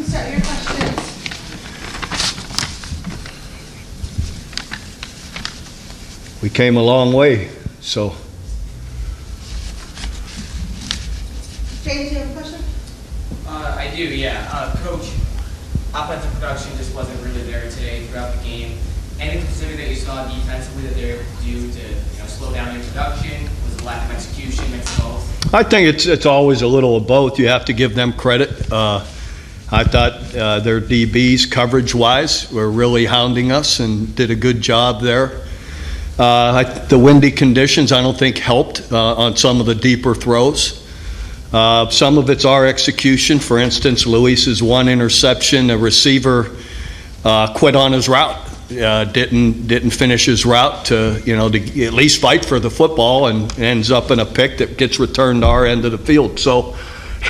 can start your questions. We came a long way, so. James, you have a question? I do, yeah. Coach, offensive production just wasn't really there today throughout the game. Anything specific that you saw defensively that they were able to do to slow down their production? Was it lack of execution, mix of both? I think it's always a little of both. You have to give them credit. I thought their DBs, coverage-wise, were really hounding us and did a good job there. The windy conditions, I don't think, helped on some of the deeper throws. Some of it's our execution. For instance, Luis's one interception, a receiver quit on his route. Didn't finish his route to at least fight for the football, and ends up in a pick that gets returned to our end of the field. So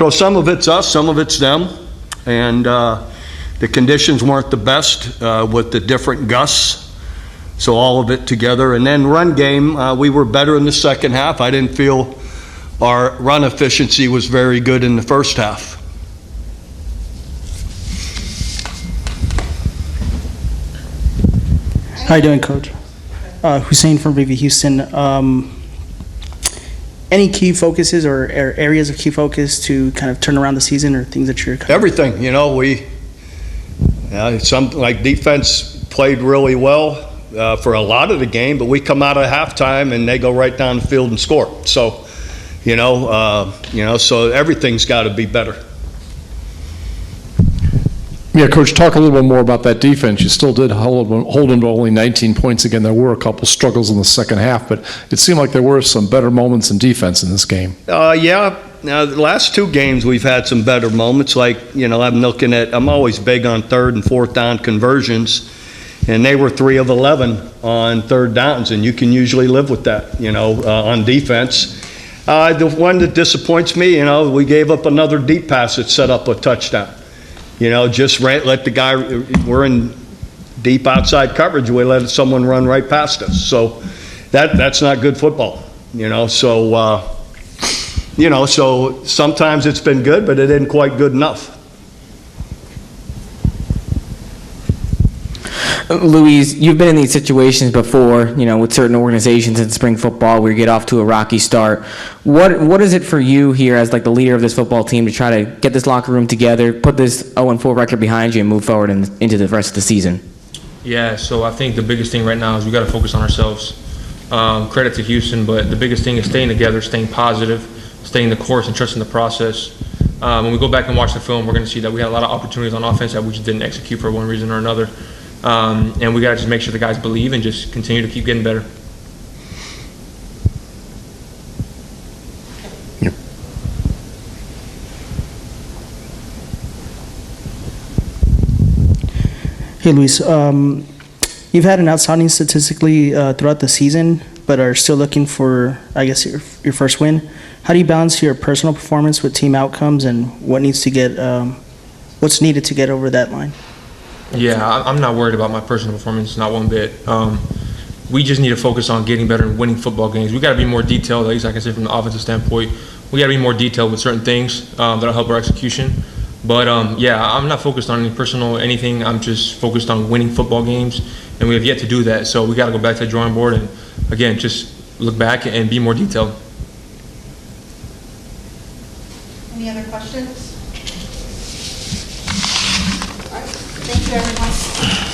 some of it's us, some of it's them, and the conditions weren't the best with the different gusts. So all of it together, and then run game, we were better in the second half. I didn't feel our run efficiency was very good in the first half. How you doing, Coach? Hussein from VV Houston. Any key focuses or areas of key focus to kind of turn around the season, or things that you're everything? Some like defense played really well for a lot of the game, but we come out of halftime and they go right down the field and score. So, so everything's got to be better. Yeah, Coach, talk a little bit more about that defense. You still did hold them to only 19 points. Again, there were a couple struggles in the second half, but it seemed like there were some better moments in defense in this game. Yeah. Now, the last two games we've had some better moments. Like, I'm always big on third and fourth down conversions, and they were 3 of 11 on third downs, and you can usually live with that, on defense. The one that disappoints me, we gave up another deep pass that set up a touchdown. Just let the guy, we're in deep outside coverage, we let someone run right past us. So that's not good football, so sometimes it's been good, but it isn't quite good enough. Luis, you've been in these situations before, with certain organizations in spring football where you get off to a rocky start. What is it for you here as like the leader of this football team to try to get this locker room together, put this 0-4 record behind you, and move forward into the rest of the season? Yeah, so I think the biggest thing right now is we got to focus on ourselves. Credit to Houston, but the biggest thing is staying together, staying positive, staying the course, and trusting the process. When we go back and watch the film, we're going to see that we had a lot of opportunities on offense that we just didn't execute for one reason or another. And we got to just make sure the guys believe and just continue to keep getting better. Yep. Hey, Luis. You've had an outstanding statistically throughout the season, but are still looking for, I guess, your first win. How do you balance your personal performance with team outcomes, and what's needed to get over that line? Yeah, I'm not worried about my personal performance, not one bit. We just need to focus on getting better and winning football games. We got to be more detailed, at least I can say from the offensive standpoint. We got to be more detailed with certain things that'll help our execution. But I'm not focused on any personal anything. I'm just focused on winning football games, and we have yet to do that. So we got to go back to the drawing board and, again, just look back and be more detailed. Any other questions? All right. Thank you, everyone.